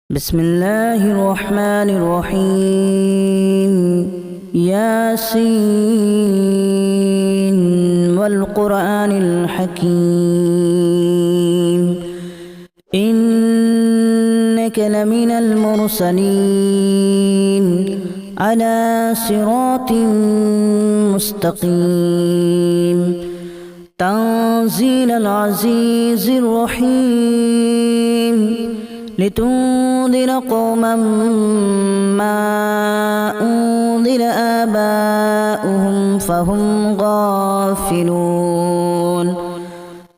بسم الله الرحمن الرحيم ياسين والقرآن الحكيم إنك لمن المرسلين على صراط مستقيم تنزيل العزيز الرحيم لتنذر قوما ما أنذر آباؤهم فهم غافلون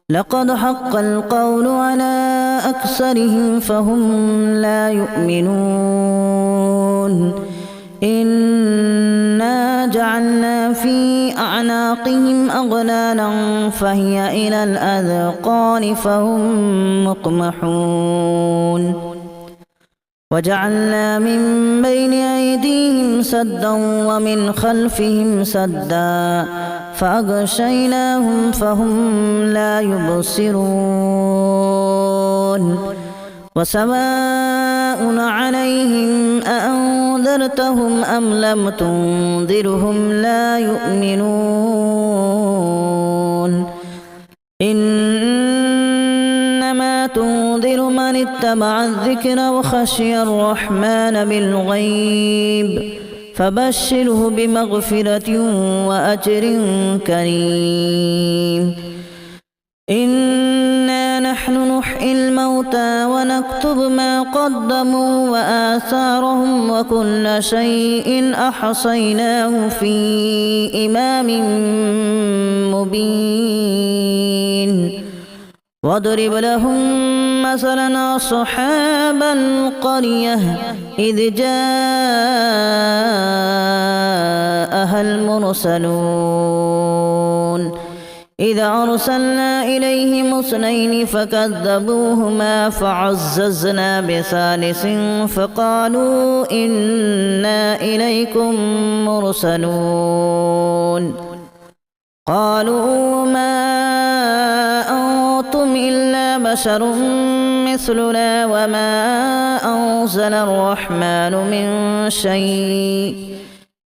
لقد حق القول على أكثرهم فهم لا يؤمنون إنا جعلنا في أعناقهم أغلالا فهي إلى الأذقان فهم مقمحون وجعلنا من بين أيديهم سدا ومن خلفهم سدا فأغشيناهم فهم لا يبصرون وسواء عليهم أأنذرتهم أم لم تنذرهم لا يؤمنون إنما تنذر من اتبع الذكر وخشي الرحمن بالغيب فبشره بمغفرة وأجر كريم إنا نحن نحيي الموتى ونكتب ما قدموا وآثارهم وكل شيء أحصيناه في إمام مبين واضرب لهم مثلا أصحاب القرية إذ جاءها المرسلون إذا أرسلنا إليهم اثنين فكذبوهما فعززنا بثالث فقالوا إنا إليكم مرسلون قالوا ما أنتم إلا بشر مثلنا وما أنزل الرحمن من شيء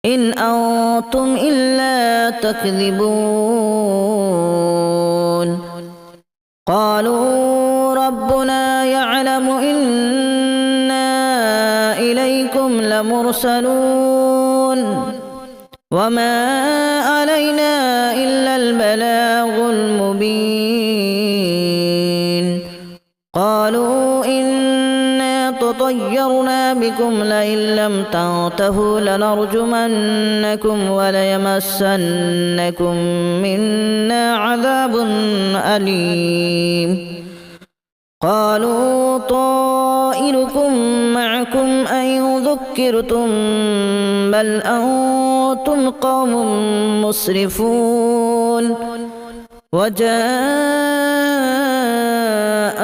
إن أنتم إلا تكذبون قالوا ربنا يعلم إنا إليكم لمرسلون وما علينا إلا البلاغ المبين قالوا إنا تطيرنا بكم لئن لم تنتهوا لنرجمنكم وليمسنكم منا عذاب أليم قالوا طائركم معكم أن ذكرتم بل أنتم قوم مسرفون وجاء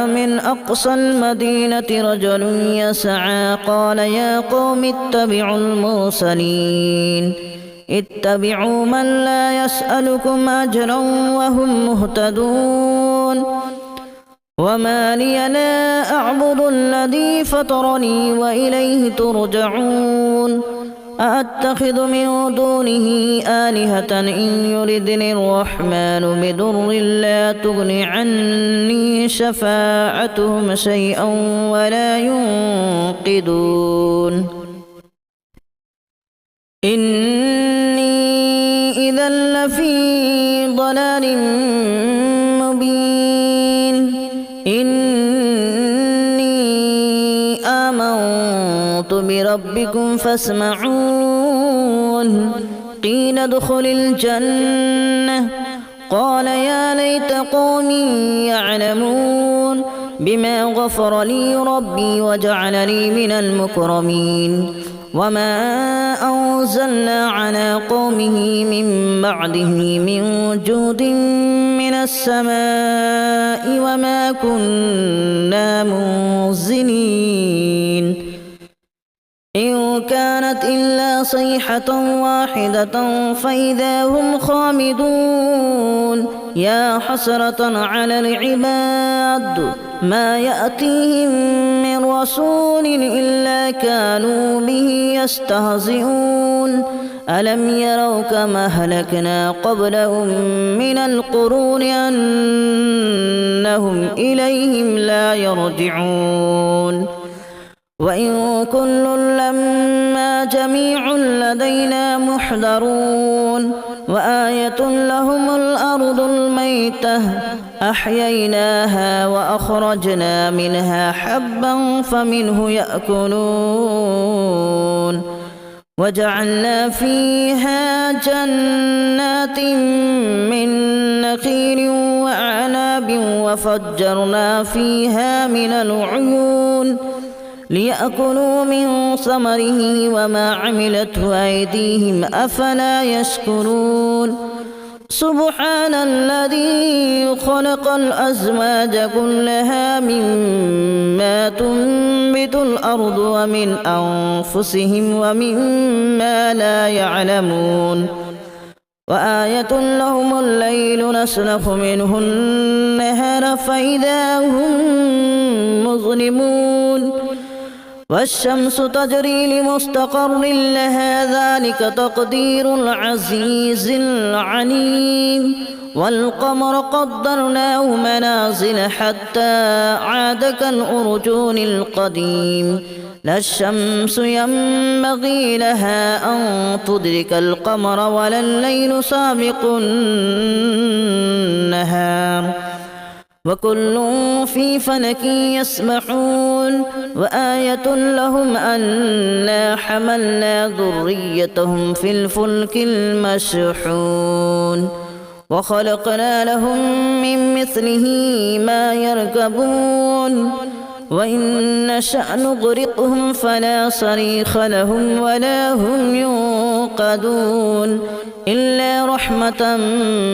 من أقصى المدينة رجل يسعى قال يا قوم اتبعوا المرسلين اتبعوا من لا يسألكم أجرا وهم مهتدون وما لي لا أعبد الذي فطرني وإليه ترجعون أأتخذ من دونه آلهة إن يردني الرحمن بضر لا تغن عني شفاعتهم شيئا ولا ينقذون إني إذا لفي ضلال مبين إني آمنت بربكم فاسمعون قيل ادخل الجنة قال يا ليت قومي يعلمون بما غفر لي ربي وجعلني من المكرمين وما أنزلنا على قومه من بعده من جود من السماء وما كنا منزلين إن كانت إلا صيحة واحدة فإذا هم خامدون يا حسرة على العباد ما يأتيهم من رسول إلا كانوا به يستهزئون ألم يروا كما أهلكنا قبلهم من القرون أنهم إليهم لا يرجعون وإن كل لما جميع لدينا محضرون وآية لهم الأرض الميتة أحييناها وأخرجنا منها حبا فمنه يأكلون وجعلنا فيها جنات من نخيل وأعناب وفجرنا فيها من العيون ليأكلوا من ثمره وما عملته أيديهم أفلا يشكرون سبحان الذي خلق الأزواج كلها مما تنبت الأرض ومن أنفسهم ومما لا يعلمون وآية لهم الليل نسلخ منه النهار فإذا هم مظلمون والشمس تجري لمستقر لها ذلك تقدير العزيز العليم والقمر قدرناه منازل حتى عاد كالأرجون القديم لا الشمس ينبغي لها أن تدرك القمر ولا الليل سابق النهار وكل في فلك يسبحون وآية لهم أنا حملنا ذريتهم في الفلك المشحون وخلقنا لهم من مثله ما يركبون وإن نشأ نغرقهم فلا صريخ لهم ولا هم ينقذون إلا رحمة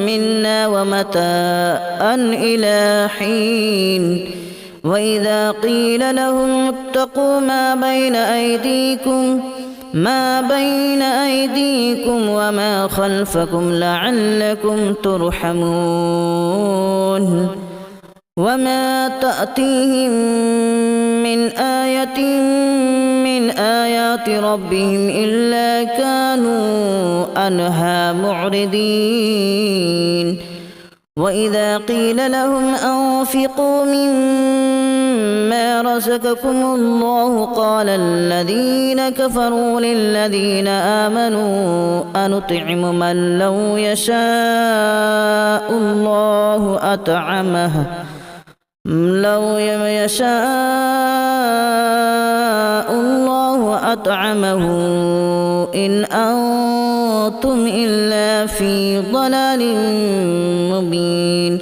منا ومتاعا إلى حين وإذا قيل لهم اتقوا ما بين أيديكم وما خلفكم لعلكم ترحمون وما تأتيهم من آية من آيات ربهم إلا كانوا عنها معرضين وإذا قيل لهم أنفقوا مما رزقكم الله قال الذين كفروا للذين آمنوا أنطعم من لو يشاء الله أطعمه إن أنتم إلا في ضلال مبين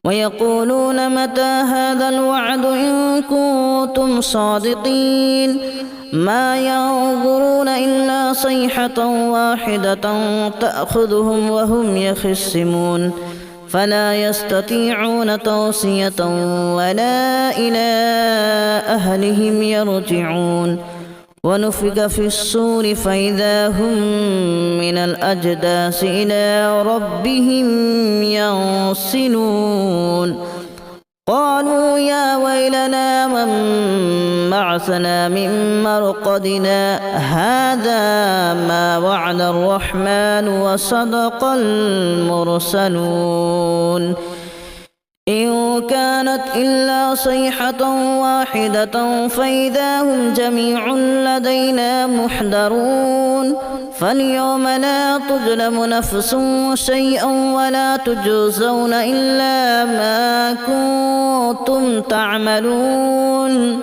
ويقولون متى هذا الوعد إن كنتم صادقين ما ينظرون إلا صيحة واحدة تأخذهم وهم يخصمون فلا يستطيعون توصية ولا إلى أهلهم يرجعون ونفخ في الصور فإذا هم من الأجداث إلى ربهم ينسلون قالوا يا ويلنا من بعثنا من مرقدنا هذا ما وعد الرحمن وصدق المرسلون إن كانت إلا صيحة واحدة فإذا هم جميع لدينا محضرون فاليوم لا تظلم نفس شيئا ولا تجزون إلا ما كنتم تعملون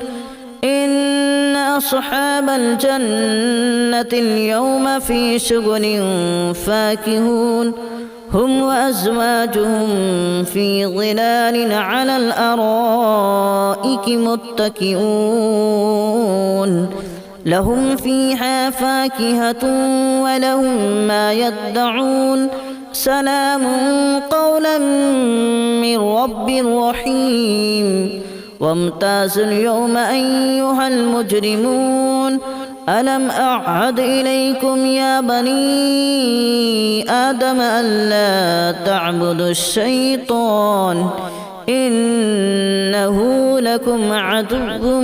إن أصحاب الجنة اليوم في شغل فاكهون هم وأزواجهم في ظلال على الأرائك متكئون لهم فيها فاكهة ولهم ما يدعون سلام قولا من رب رحيم وامتازوا اليوم أيها المجرمون ألم أعهد إليكم يا بني آدم ألا تعبدوا الشيطان إنه لكم عدو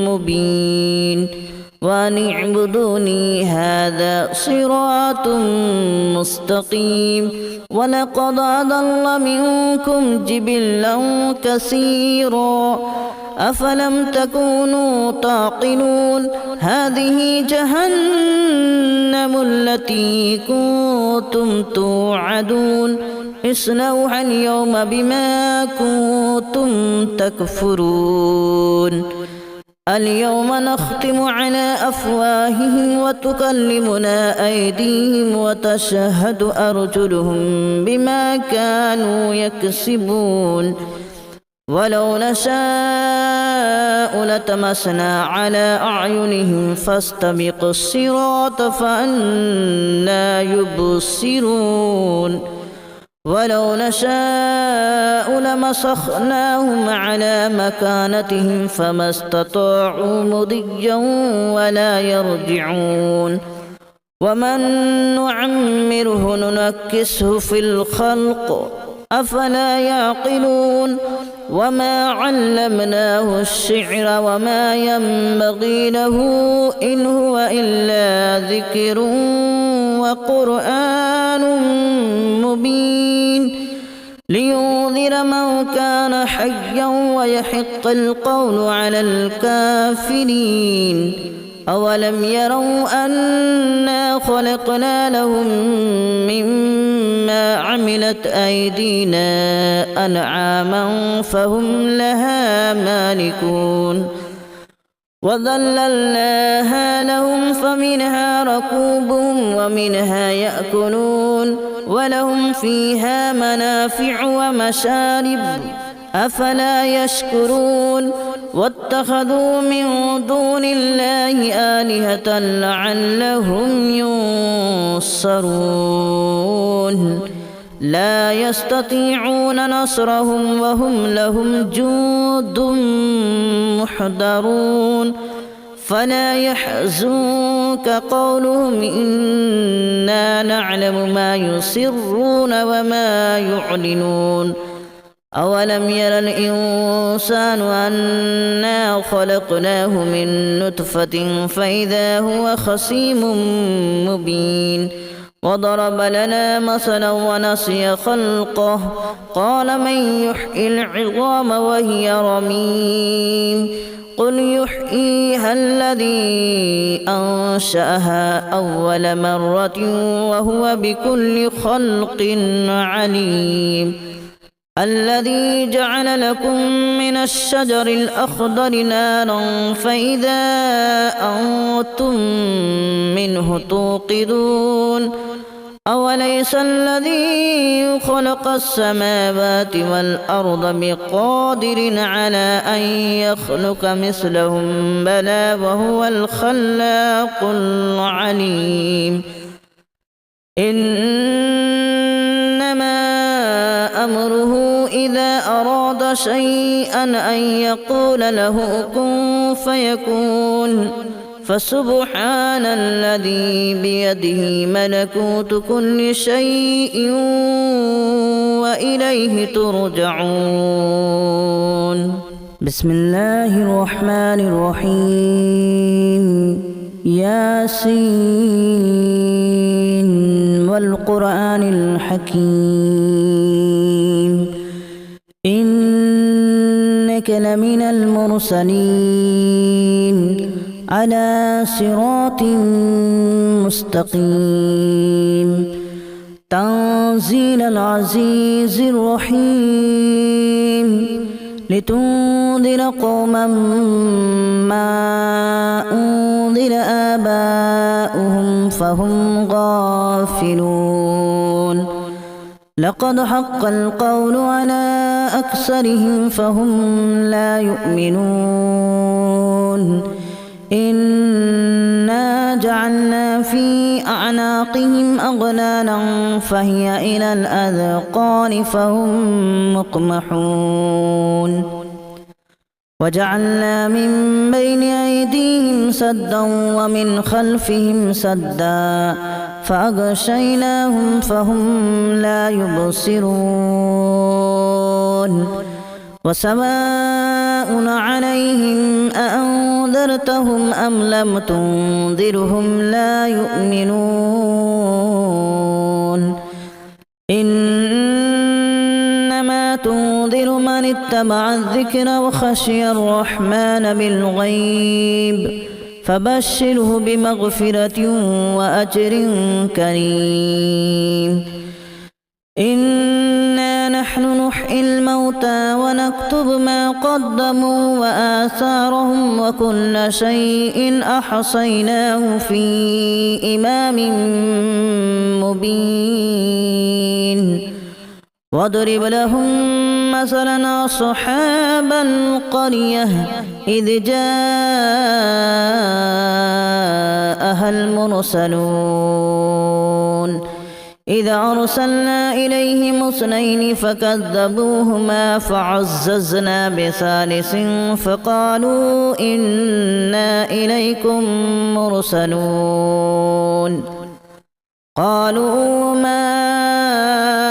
مبين وأن اعبدوني هذا صراط مستقيم ولقد أضل منكم جبلا كثيرا أفلم تكونوا تعقلون هذه جهنم التي كنتم توعدون اصلوها اليوم بما كنتم تكفرون اليوم نختم على أفواههم وتكلمنا أيديهم وتشهد أرجلهم بما كانوا يكسبون ولو نشاء لتمسنا على أعينهم فاستبقوا الصراط فأنى يبصرون ولو نشاء لمسخناهم على مكانتهم فما استطاعوا مضيا ولا يرجعون ومن نعمره ننكسه في الخلق أفلا يعقلون وما علمناه الشعر وما ينبغي له إن هو إلا ذكر وقرآن مبين لينذر من كان حيا ويحق القول على الكافرين أولم يروا أنا خلقنا لهم مما عملت أيدينا أنعاما فهم لها مالكون وذللناها لهم فمنها ركوبهم ومنها يأكلون ولهم فيها منافع ومشارب أفلا يشكرون واتخذوا من دون الله آلهة لعلهم ينصرون لا يستطيعون نصرهم وهم لهم جند محضرون فلا يحزنك قولهم إنا نعلم ما يسرون وما يعلنون أولم ير الإنسان أنا خلقناه من نطفة فإذا هو خصيم مبين وضرب لنا مثلا ونسي خلقه قال من يحيي العظام وهي رميم قل يحييها الذي أنشأها أول مرة وهو بكل خلق عليم الذي جعل لكم من الشجر الأخضر نارا فإذا أنتم منه توقدون أوليس الذي خلق السماوات والأرض بقادر على أن يخلق مثلهم بلى وهو الخلاق العليم إنما أمره إذا أراد شيئا أن يقول له كن فيكون فسبحان الذي بيده ملكوت كل شيء وإليه ترجعون بسم الله الرحمن الرحيم ياسين والقرآن الحكيم إنك لمن المرسلين على صراط مستقيم تنزيل العزيز الرحيم لتنذر قوما ما أنذر آباؤهم فهم غافلون لقد حق القول على أكثرهم فهم لا يؤمنون إنا جعلنا في أعناقهم أغلالا فهي إلى الأذقان فهم مقمحون وجعلنا من بين أيديهم سدا ومن خلفهم سدا فأغشيناهم فهم لا يبصرون وسواء عليهم أأنذرتهم أم لم تنذرهم لا يؤمنون إنما تنذر من اتبع الذكر وخشي الرحمن بالغيب فبشره بمغفرة وأجر كريم إنا نحن نحيي الموتى ونكتب ما قدموا وآثارهم وكل شيء أحصيناه في إمام مبين واضرب لهم مثلا أصحاب القرية إذ جاءها المرسلون إذا أرسلنا إليهم اثنين فكذبوهما فعززنا بثالث فقالوا إنا إليكم مرسلون قالوا ما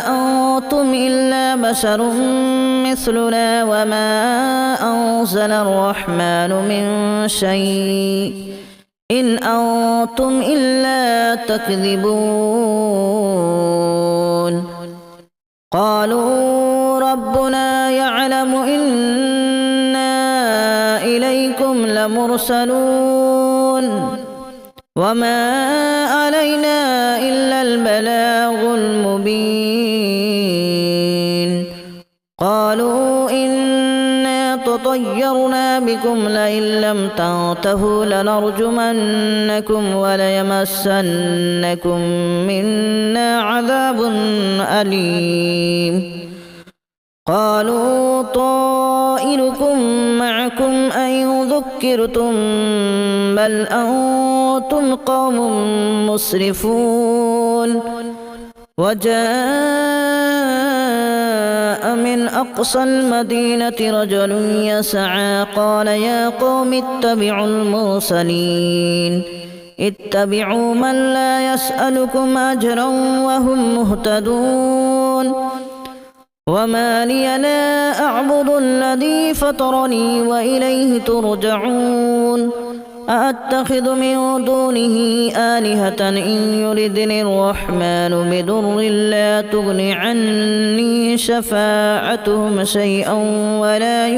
أنتم إلا بشر مثلنا وما أنزل الرحمن من شيء إن أنتم إلا تكذبون قالوا ربنا يعلم إنا إليكم لمرسلون وما علينا إلا البلاغ المبين قالوا إنا تطيرنا بكم لئن لم تنتهوا لنرجمنكم وليمسنكم منا عذاب أليم قالوا طائركم معكم أن ذكرتم بل أنتم قوم مسرفون وجاء من أقصى المدينة رجل يسعى قال يا قوم اتبعوا المرسلين اتبعوا من لا يسألكم أجرا وهم مهتدون وما لي لا أعبد الذي فطرني وإليه ترجعون أأتخذ من دونه آلهة إن يردني الرحمن بضر لا تغن عني شفاعتهم شيئا ولا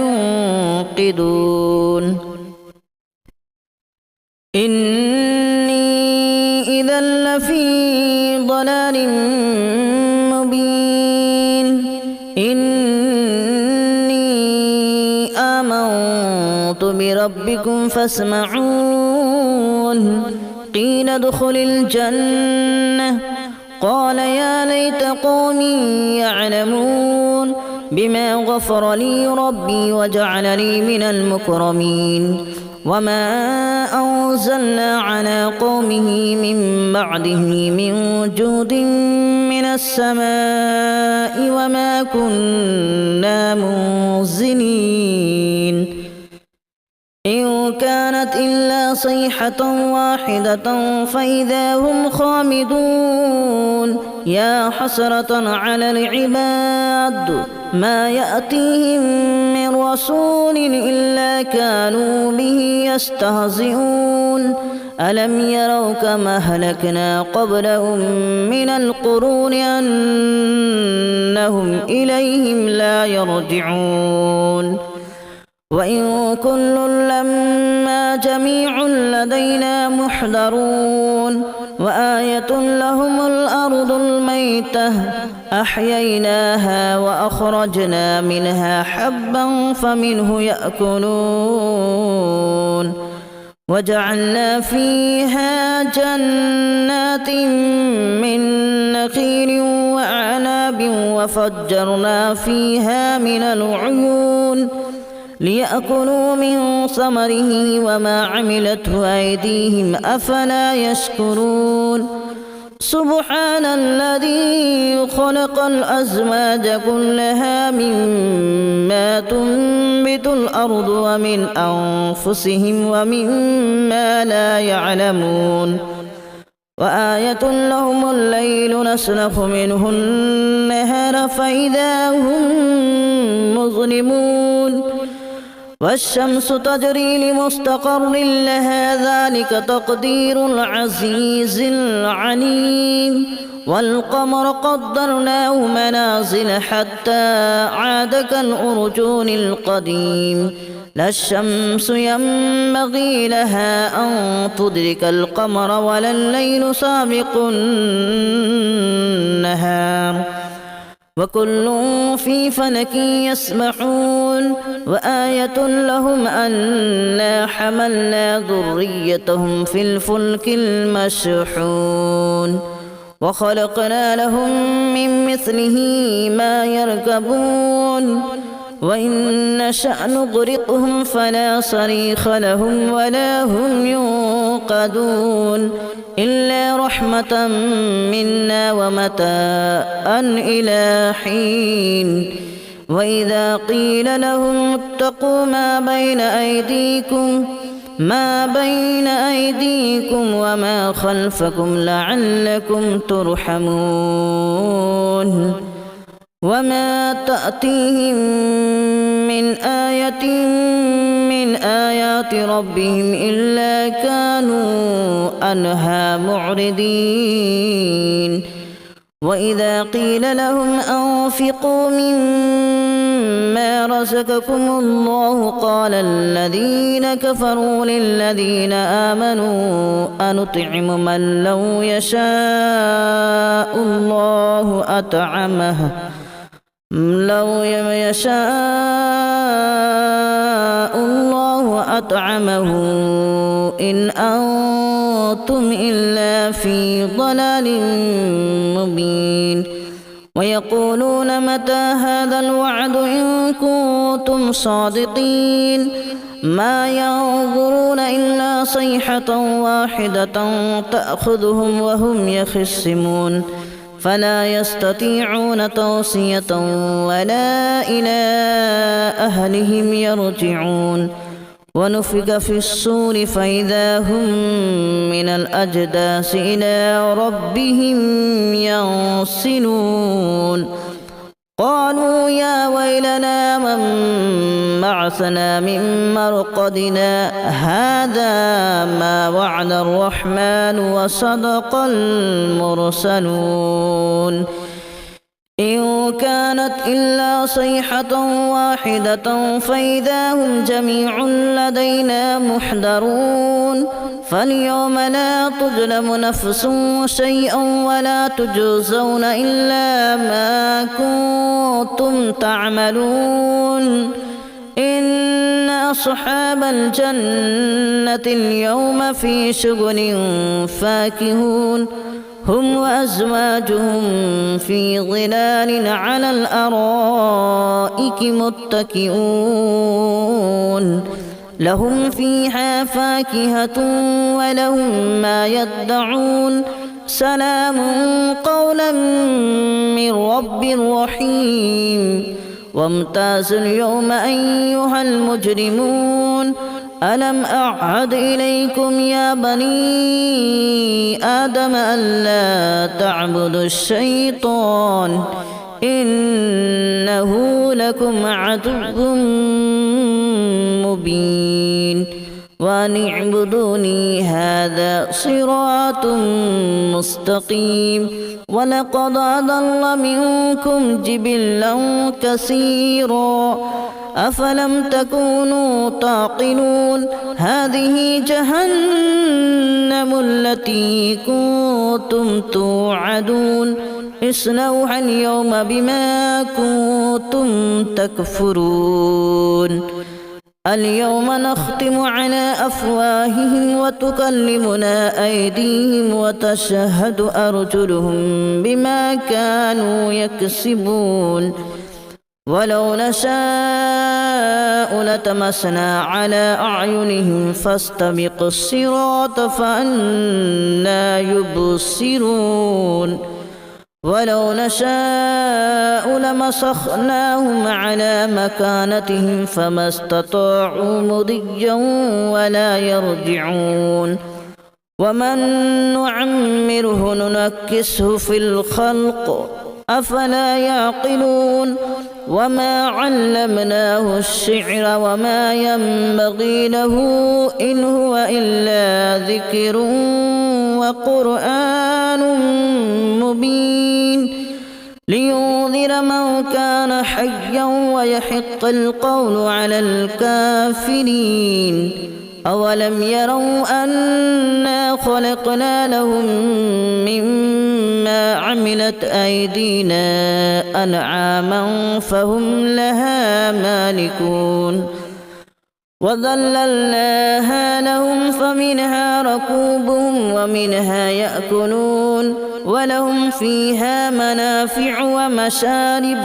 ينقذون إني إذا لفي ضلال مبين إني آمنت بربكم فاسمعون قيل ادخل الجنة قال يا ليت قومي يعلمون بما غفر لي ربي وجعلني من المكرمين وما أنزلنا على قومه من بعده من جود من السماء وما كنا منزلين إن كانت إلا صيحة واحدة فإذا هم خامدون يا حسرة على العباد ما يأتيهم من رسول إلا كانوا به يستهزئون ألم يروا كما أهلكنا قبلهم من القرون أنهم إليهم لا يرجعون وإن كل لما جميع لدينا محضرون وآية لهم الأرض الميتة أحييناها وأخرجنا منها حبا فمنه يأكلون وجعلنا فيها جنات من نخيل وأعناب وفجرنا فيها من العيون ليأكلوا من ثمره وما عملته أيديهم أفلا يشكرون سبحان الذي خلق الأزواج كلها مما تنبت الأرض ومن أنفسهم ومما لا يعلمون وآية لهم الليل نسلخ منه النهار عليها فإذا هم مظلمون والشمس تجري لمستقر لها ذلك تقدير العزيز العليم والقمر قدرناه منازل حتى عاد كالأرجون القديم لا الشمس ينبغي لها أن تدرك القمر ولا الليل سابق النهار وكل في فلك يسبحون وآية لهم أنا حملنا ذريتهم في الفلك المشحون وخلقنا لهم من مثله ما يركبون وإن نشأ نغرقهم فلا صريخ لهم ولا هم ينقذون إلا رحمة منا ومتاعا إلى حين وإذا قيل لهم اتقوا ما بين أيديكم وما خلفكم لعلكم ترحمون وما تأتيهم من آية من آيات ربهم إلا كانوا عنها معرضين وإذا قيل لهم أنفقوا مما رزقكم الله قال الذين كفروا للذين آمنوا أنطعم من لو يشاء الله أطعمه إن أنتم إلا في ضلال مبين ويقولون متى هذا الوعد إن كنتم صادقين ما ينظرون إلا صيحة واحدة تأخذهم وهم يخصمون فلا يستطيعون توصية ولا إلى أهلهم يرجعون ونفخ في الصور فإذا هم من الأجداث إلى ربهم ينسلون قالوا يا ويلنا من بعثنا من مرقدنا هذا ما وعد الرحمن وصدق المرسلون إن كانت إلا صيحة واحدة فإذا هم جميع لدينا محضرون فاليوم لا تظلم نفس شيئا ولا تجزون إلا ما كنتم تعملون إن أصحاب الجنة اليوم في شغل فاكهون هم وأزواجهم في ظلال على الأرائك متكئون لهم فيها فاكهة ولهم ما يدعون سلام قولا من رب رحيم وامتازوا اليوم أيها المجرمون ألم أعهد إليكم يا بني آدم ألا تعبدوا الشيطان إنه لكم عدو مبين وأن اعبدوني هذا صراط مستقيم ولقد أضل منكم جبلا كثيرا أفلم تكونوا تعقلون هذه جهنم التي كنتم توعدون اصلوها اليوم بما كنتم تكفرون اليوم نختم على أفواههم وتكلمنا أيديهم وتشهد أرجلهم بما كانوا يكسبون ولو نشاء لتمسنا على أعينهم فاستبقوا الصراط فأنى يبصرون ولو نشاء لمسخناهم على مكانتهم فما استطاعوا مضيا ولا يرجعون ومن نعمره ننكسه في الخلق أفلا يعقلون وما علمناه الشعر وما ينبغي له إن هو إلا ذكر وقرآن مبين لينذر من كان حيا ويحق القول على الكافرين أولم يروا أنا خلقنا لهم مما عملت أيدينا أنعاما فهم لها مالكون وذللناها لهم فمنها ركوبهم ومنها يأكلون ولهم فيها منافع ومشارب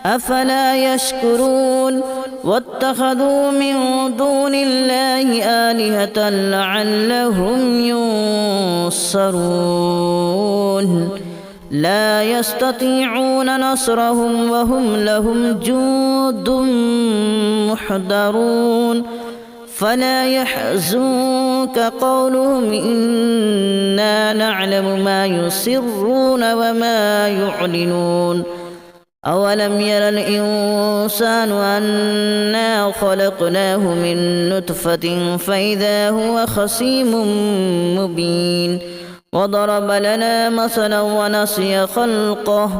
أفلا يشكرون واتخذوا من دون الله آلهة لعلهم ينصرون لا يستطيعون نصرهم وهم لهم جند محضرون فلا يحزنك قولهم إنا نعلم ما يسرون وما يعلنون أولم ير الإنسان أنا خلقناه من نطفة فإذا هو خصيم مبين وضرب لنا مثلا ونسي خلقه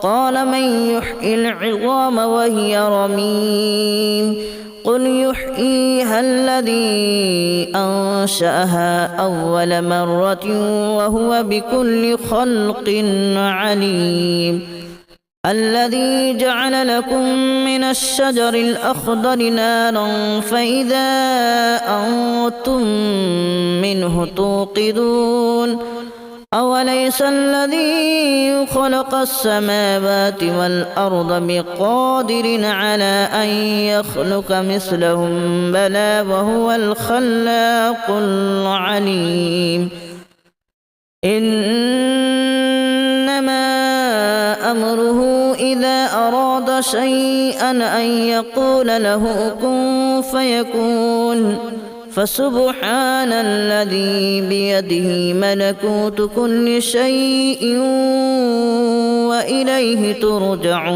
قال من يحيي العظام وهي رميم قل يحييها الذي أنشأها أول مرة وهو بكل خلق عليم الذي جعل لكم من الشجر الأخضر نارا فإذا أنتم منه توقدون أوليس الذي خلق السماوات والأرض بقادر على أن يخلق مثلهم بلى وهو الخلاق العليم إنما أمره إذا أراد شيئا أن يقول له كن فيكون فسبحان الذي بيده ملكوت كل شيء وإليه ترجعون.